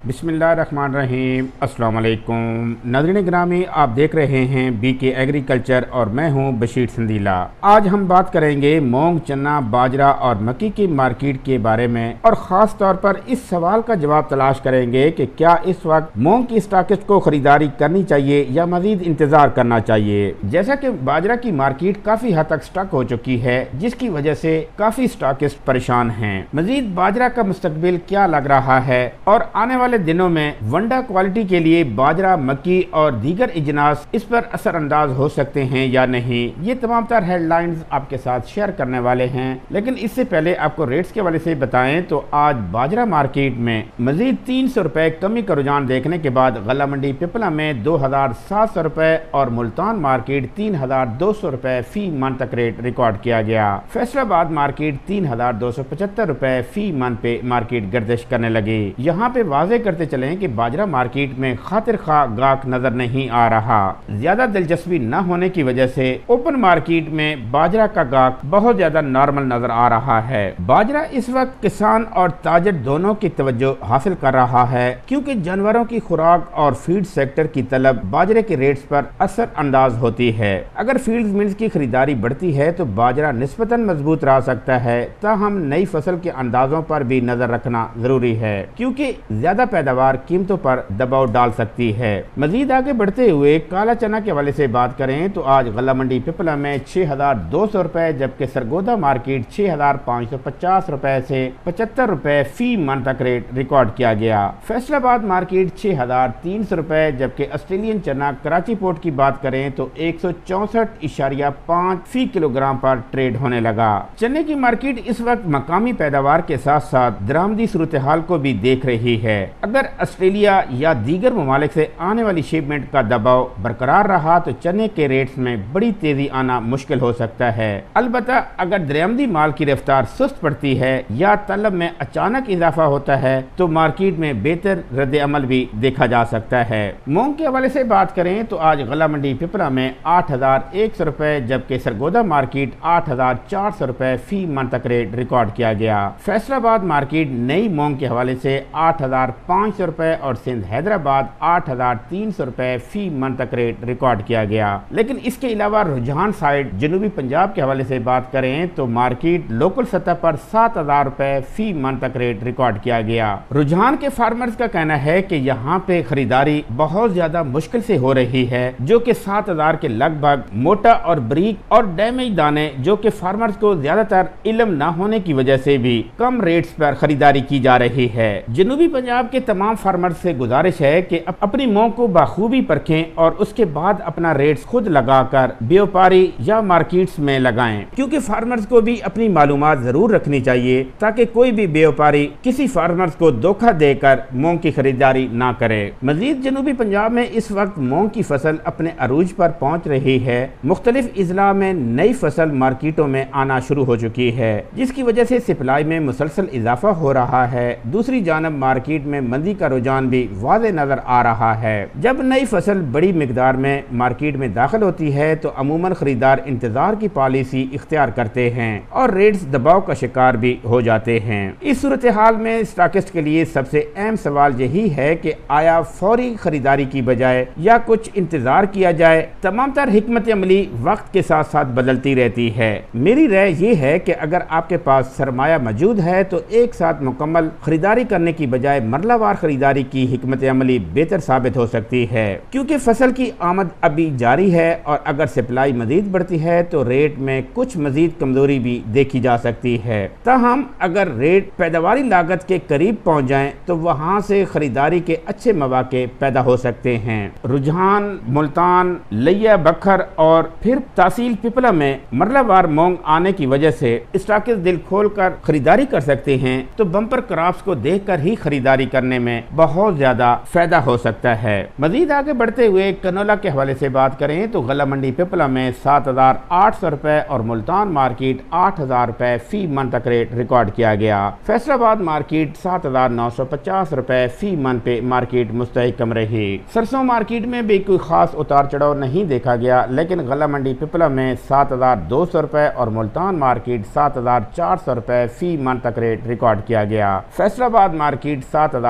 बिस्मिल्लाहिर्रहमानिर्रहीम। अस्सलाम वालेकुम नाज़रीन ग्रामी, आप देख रहे हैं बीके एग्रीकल्चर और मैं हूं बशीर संदीला। आज हम बात करेंगे मूंग, चना, बाजरा और मक्की की मार्केट के बारे में और ख़ास तौर पर इस सवाल का जवाब तलाश करेंगे कि क्या इस वक्त मूंग की स्टॉकिस्ट को खरीदारी करनी चाहिए या मज़ीद इंतज़ार करना चाहिए। जैसा कि बाजरा की मार्केट काफ़ी हद तक स्टक हो चुकी है, जिसकी वजह से काफ़ी स्टॉकिस्ट परेशान हैं। मज़ीद बाजरा का मुस्तकबिल क्या लग रहा है और आने वाले दिनों में वंडा क्वालिटी के लिए बाजरा, मक्की और दीगर इजनास इस पर असरअंदाज हो सकते हैं या नहीं, ये तमाम तर हेडलाइंस आपके साथ शेयर करने वाले हैं। लेकिन इससे पहले आपको रेट्स के वाले से बताएं तो आज बाजरा मार्केट में मजीद 300 रुपए कमी का रुझान देखने के बाद गला मंडी पिपला में 2700 रुपए और मुल्तान मार्केट 3200 रुपए फी मन तक रेट रिकॉर्ड किया गया। फैसलाबाद मार्केट 3275 रुपए फी मन पे मार्केट गर्दिश करने लगी। यहाँ पे वाजे करते चलें कि बाजरा मार्केट में खातिर खा गाहक नजर नहीं आ रहा। ज्यादा दिलचस्पी न होने की वजह से ओपन मार्केट में बाजरा का गाहक बहुत ज्यादा नॉर्मल नजर आ रहा है। बाजरा इस वक्त किसान और ताजर दोनों की तवज्जो हासिल कर रहा है, क्योंकि जानवरों की खुराक और फीड सेक्टर की तलब बाजरे के रेट्स पर असर अंदाज होती है। अगर फील्ड मिल्स की खरीदारी बढ़ती है तो बाजरा निस्बतन मजबूत रह सकता है, ताहम नई फसल के अंदाजों पर भी नजर रखना जरूरी है, क्योंकि ज्यादा पैदावार कीमतों पर दबाव डाल सकती है। मजीद आगे बढ़ते हुए काला चना के हवाले से बात करें तो आज गला मंडी पिपला में 6200 रुपए, जबकि सरगोदा मार्केट 6550 रुपए से 75 रुपए फी मन तक रेट रिकॉर्ड किया गया। फैसलाबाद मार्केट 6300 रुपए, जबकि ऑस्ट्रेलियन चना कराची पोर्ट की बात करें तो 164.5 फी किलोग्राम पर ट्रेड होने लगा। चने की मार्केट इस वक्त मकामी पैदावार के साथ साथ दरामदी सूरत हाल को भी देख रही है। अगर ऑस्ट्रेलिया या दीगर ममालिक से आने वाली शिपमेंट का दबाव बरकरार रहा तो चने के रेट्स में बड़ी तेजी आना मुश्किल हो सकता है। अलबत्ता अगर दरियामदी माल की रफ्तार सुस्त पड़ती है या तलब में अचानक इजाफा होता है तो मार्केट में बेहतर रद्द अमल भी देखा जा सकता है। मूंग के हवाले से बात करें तो आज गला मंडी पिपला में 8100 रुपए, जबकि सरगोदा मार्केट 8400 रुपए फी मन तक रेट रिकॉर्ड किया गया। फैसलाबाद मार्केट नई मूंग के हवाले से 8500 रुपए और सिंध हैदराबाद 8300 रुपए फी मन तक रेट रिकॉर्ड किया गया। लेकिन इसके अलावा रुझान साइड जनूबी पंजाब के हवाले से बात करें तो मार्केट लोकल सतह पर 7000 रुपए फी मन तक रेट रिकॉर्ड किया गया। रुझान के फार्मर्स का कहना है कि यहाँ पे खरीदारी बहुत ज्यादा मुश्किल से हो रही है, जो कि 7000 के लगभग मोटा और ब्रीक और डैमेज दाने, जो कि फार्मर्स को ज्यादातर इल्म न होने की वजह से भी कम रेट्स पर खरीदारी की जा रही है। जनूबी पंजाब के तमाम फार्मर्स से गुजारिश है कि अपनी मूंग को बखूबी परखें और उसके बाद अपना रेट्स खुद लगाकर व्यापारी या मार्केट्स में लगाएं, क्योंकि फार्मर्स को भी अपनी मालूमात जरूर रखनी चाहिए ताकि कोई भी व्यापारी किसी फार्मर्स को धोखा देकर मूंग की खरीदारी ना करे। मजीद जनूबी पंजाब में इस वक्त मूंग की फसल अपने अरूज पर पहुंच रही है। मुख्तलिफ इजला में नई फसल मार्केटों में आना शुरू हो चुकी है, जिसकी वजह से सप्लाई में मुसलसल इजाफा हो रहा है। दूसरी जानब मार्केट में मंदी का रुझान भी वाज़े नजर आ रहा है। जब नई फसल बड़ी मिकदार में मार्केट में दाखिल होती है तो अमूमन खरीदार इंतजार की पॉलिसी इख्तियार करते हैं और रेट्स दबाव का शिकार भी हो जाते हैं। इस सूरत हाल में स्टॉकिस्ट के लिए सबसे अहम सवाल यही है कि आया फौरी खरीदारी की बजाय या कुछ इंतजार किया जाए। तमाम तर हिकमत अमली वक्त के साथ साथ बदलती रहती है। मेरी राय ये है कि अगर आपके पास सरमाया मौजूद है तो एक साथ मुकम्मल खरीदारी करने की बजाय मरलावार खरीदारी की हिकमत अमली बेहतर साबित हो सकती है, क्योंकि फसल की आमद अभी जारी है और अगर सप्लाई मजीद बढ़ती है तो रेट में कुछ मजीद कमजोरी भी देखी जा सकती है। ताहम अगर रेट पैदावारी लागत के करीब पहुंच जाएं तो वहां से खरीदारी के अच्छे मौके पैदा हो सकते हैं। रुझान, मुल्तान, लिया बखर और फिर तहसील पिपला में मरलावार मूंग आने की वजह से स्टॉकिस्ट दिल खोल कर खरीदारी कर सकते हैं, तो बम्पर क्रॉप्स को देखकर ही खरीदारी करने में बहुत ज्यादा फायदा हो सकता है। मजीद आगे बढ़ते हुए कनोला के हवाले से बात करें तो गला मंडी पिपला में 7800 रुपए और मुल्तान मार्केट 8000 रुपए फी मन तक रेट रिकॉर्ड किया गया। फैसलाबाद मार्केट 7950 रुपए फी मन पे मार्केट मुस्तहकम रही। सरसों मार्केट में भी कोई खास उतार चढ़ाव नहीं देखा गया, लेकिन गला मंडी पिपला में 7200 रुपए और मुल्तान मार्केट 7400 रुपए फी मन तक रेट रिकॉर्ड किया गया। फैसलाबाद मार्केट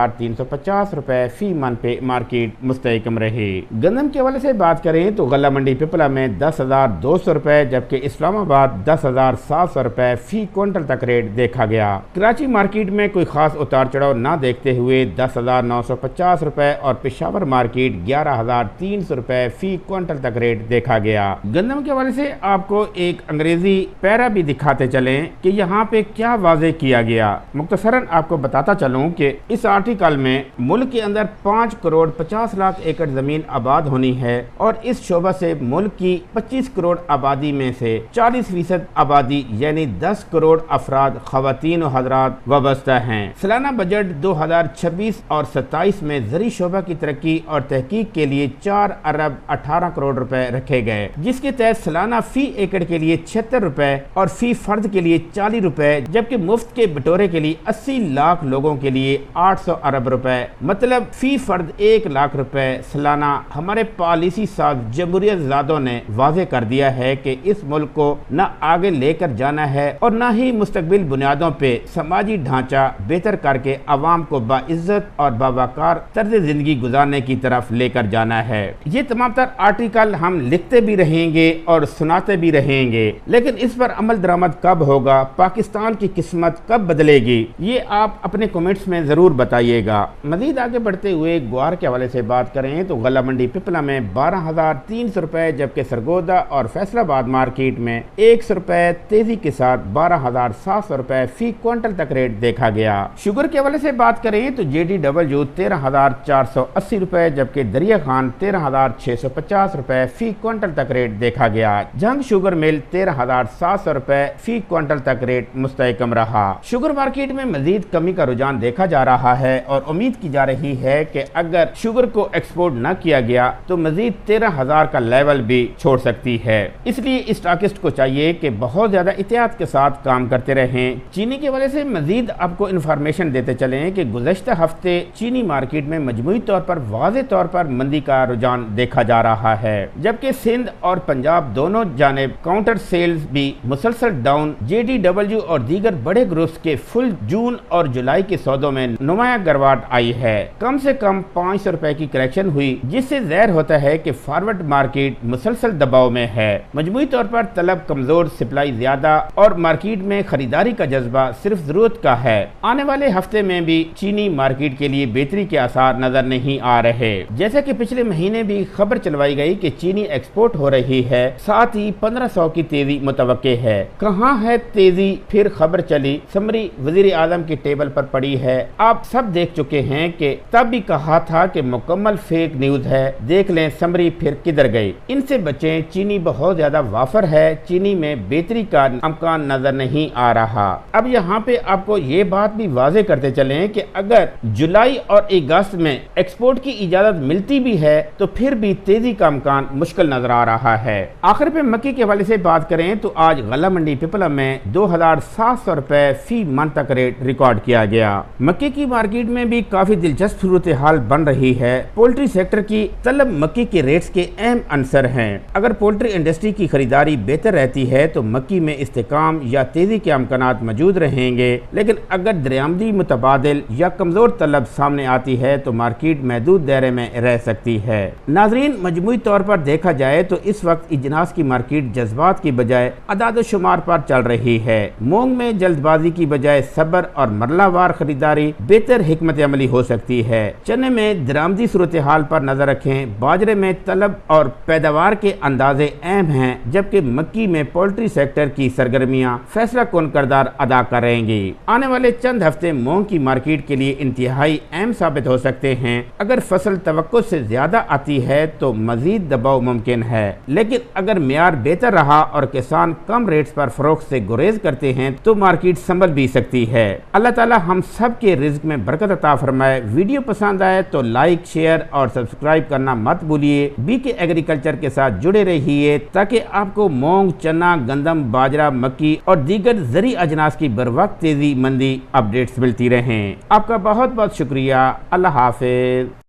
11,350 रुपए फी मन पे मार्केट मुस्तहकम रही। गंदम के हवाले से बात करें तो गला मंडी पिपला में 10,200 रुपए जबकि इस्लामाबाद 10,700 रुपए फी क्विंटल तक रेट देखा गया। कराची मार्केट में कोई खास उतार चढ़ाव न देखते हुए 10,950 रुपए और पेशावर मार्केट 11,300 रुपए फी क्विंटल तक रेट देखा गया। गंदम के हवाले से आपको एक अंग्रेजी पैरा भी दिखाते चलें कि यहाँ पे क्या वाजे किया गया। मुख्तसरन आपको बताता चलूं कि इस आर्टिकल में मुल्क के अंदर 5 करोड़ 50 लाख एकड़ जमीन आबाद होनी है और इस शोबा से मुल्क की 25 करोड़ आबादी में से 40% आबादी यानी 10 करोड़ अफराद खवातीन और हजरात वाबस्ता हैं। सालाना बजट 2026 और 27 में ज़री शोबा की तरक्की और तहकीक के लिए 4 अरब 18 करोड़ रुपए रखे गए, जिसके तहत सालाना फी एकड़ के लिए 76 रुपए और फी फर्द के लिए 40 रुपए जबकि मुफ्त के बटोरे के लिए 80 लाख लोगों के लिए 800 अरब रुपए मतलब फी फर्द 1 लाख रुपए सालाना। हमारे पॉलिसी साज जमहूरियत ज़ादों ने वाज़े कर दिया है कि इस मुल्क को न आगे लेकर जाना है और न ही मुस्तकबिल बुनियादों पे समाजी ढांचा बेहतर करके अवाम को बाइज्जत और बावकार तर्ज जिंदगी गुजारने की तरफ लेकर जाना है। ये तमाम तर आर्टिकल हम लिखते भी रहेंगे और सुनाते भी रहेंगे, लेकिन इस पर अमल दरामद कब होगा, पाकिस्तान की किस्मत कब बदलेगी, ये आप अपने कमेंट्स में जरूर बताइएगा। मजीद आगे बढ़ते हुए ग्वार के हवाले से बात करें तो गला मंडी पिपला में 12,300 रुपए जबकि सरगोदा और फैसलाबाद मार्केट में 100 रुपए तेजी के साथ 12,700 रुपए फी क्विंटल तक रेट देखा गया। शुगर के हवाले से बात करें तो JDW 13,480 रुपए जबकि दरिया खान 13,650 रुपए फी क्विंटल तक रेट देखा गया। जंग शुगर मिल 13,700 रुपए फी क्विंटल तक रेट मुस्तहकम रहा। शुगर मार्केट में मजीद कमी का रुझान देखा जा रहा है और उम्मीद की जा रही है कि अगर शुगर को एक्सपोर्ट न किया गया तो मजीद 13,000 का लेवल भी छोड़ सकती है। इसलिए स्टॉकिस्ट को चाहिए कि बहुत ज्यादा एहतियात के साथ काम करते रहें। चीनी के वजह से मजीद आपको इंफॉर्मेशन देते चलें कि गुज़श्ता हफ्ते चीनी मार्केट में मजमूई तौर पर वाज़े तौर पर मंदी का रुझान देखा जा रहा है, जबकि सिंध और पंजाब दोनों जानिब काउंटर सेल्स भी मुसलसल डाउन। JDW और दीगर बड़े ग्रुप्स के फुल जून और जुलाई के सौदों में नुमाया गिरावट आई है। कम से कम 500 रुपए की करेक्शन हुई, जिससे ज़ाहिर होता है कि फॉरवर्ड मार्केट मुसलसल दबाव में है। मजमूई तौर पर तलब कमजोर, सप्लाई ज्यादा और मार्केट में खरीदारी का जज्बा सिर्फ जरूरत का है। आने वाले हफ्ते में भी चीनी मार्केट के लिए बेहतरी के आसार नजर नहीं आ रहे। जैसे कि पिछले महीने भी खबर चलवाई गई कि चीनी एक्सपोर्ट हो रही है, साथ ही 1500 की तेजी मुतवक्के है। कहाँ है तेजी, फिर खबर चली समरी वजीर आजम की टेबल पर पड़ी है। आप सब देख चुके हैं कि तब भी कहा था कि मुकम्मल फेक न्यूज है, देख लें समरी फिर किधर गई। इनसे बचें, चीनी बहुत ज्यादा वाफर है, चीनी में बेहतरी का अमकान नजर नहीं आ रहा। अब यहाँ पे आपको ये बात भी वाजे करते चलें कि अगर जुलाई और अगस्त में एक्सपोर्ट की इजाजत मिलती भी है तो फिर भी तेजी का अमकान मुश्किल नजर आ रहा है। आखिर पे मक्की के हवाले से बात करें तो आज गला मंडी पिपला में 2,700 रुपए फी मन तक रेट रिकॉर्ड किया गया। मक्की की मार्केट में भी काफी दिलचस्प सूरत हाल बन रही है। पोल्ट्री सेक्टर की तलब मक्की के रेट्स के अहम अंसर हैं। अगर पोल्ट्री इंडस्ट्री की खरीदारी बेहतर रहती है तो मक्की में इस्तेकाम या तेजी के अमकानात मौजूद रहेंगे, लेकिन अगर दरियामदी मुतबादिल या कमजोर तलब सामने आती है तो मार्केट महदूद दायरे में रह सकती है। नाजरीन, मजमूई तौर पर देखा जाए तो इस वक्त इजनास की मार्केट जज्बात की बजाय अदाद शुमार पर चल रही है। मूंग में जल्दबाजी की बजाय सब्र और मरलावार खरीदारी बेहतर हिकमत अमली हो सकती है। चने में दरामदी सूरत हाल पर नजर रखें। बाजरे में तलब और पैदावार के अंदाजे अहम हैं, जबकि मक्की में पोल्ट्री सेक्टर की सरगर्मियां फैसला कौन किरदार अदा करेंगी। आने वाले चंद हफ्ते मूंग की मार्केट के लिए इंतहाई अहम साबित हो सकते हैं। अगर फसल तवक्को से ज्यादा आती है तो मजीद दबाव मुमकिन है, लेकिन अगर मियार बेहतर रहा और किसान कम रेट्स पर फरोख्त से गुरेज करते हैं तो मार्केट संभल भी सकती है। अल्लाह ताला हम सब के रिज्क में बरकत अता फरमाए। वीडियो पसंद आए तो लाइक, शेयर और सब्सक्राइब करना मत भूलिए। BK एग्रीकल्चर के साथ जुड़े रहिए ताकि आपको मूंग, चना, गंदम, बाजरा, मक्की और दीगर ज़री अजनास की बर वक्त तेजी मंदी अपडेट्स मिलती रहें। आपका बहुत बहुत शुक्रिया। अल्लाह हाफिज।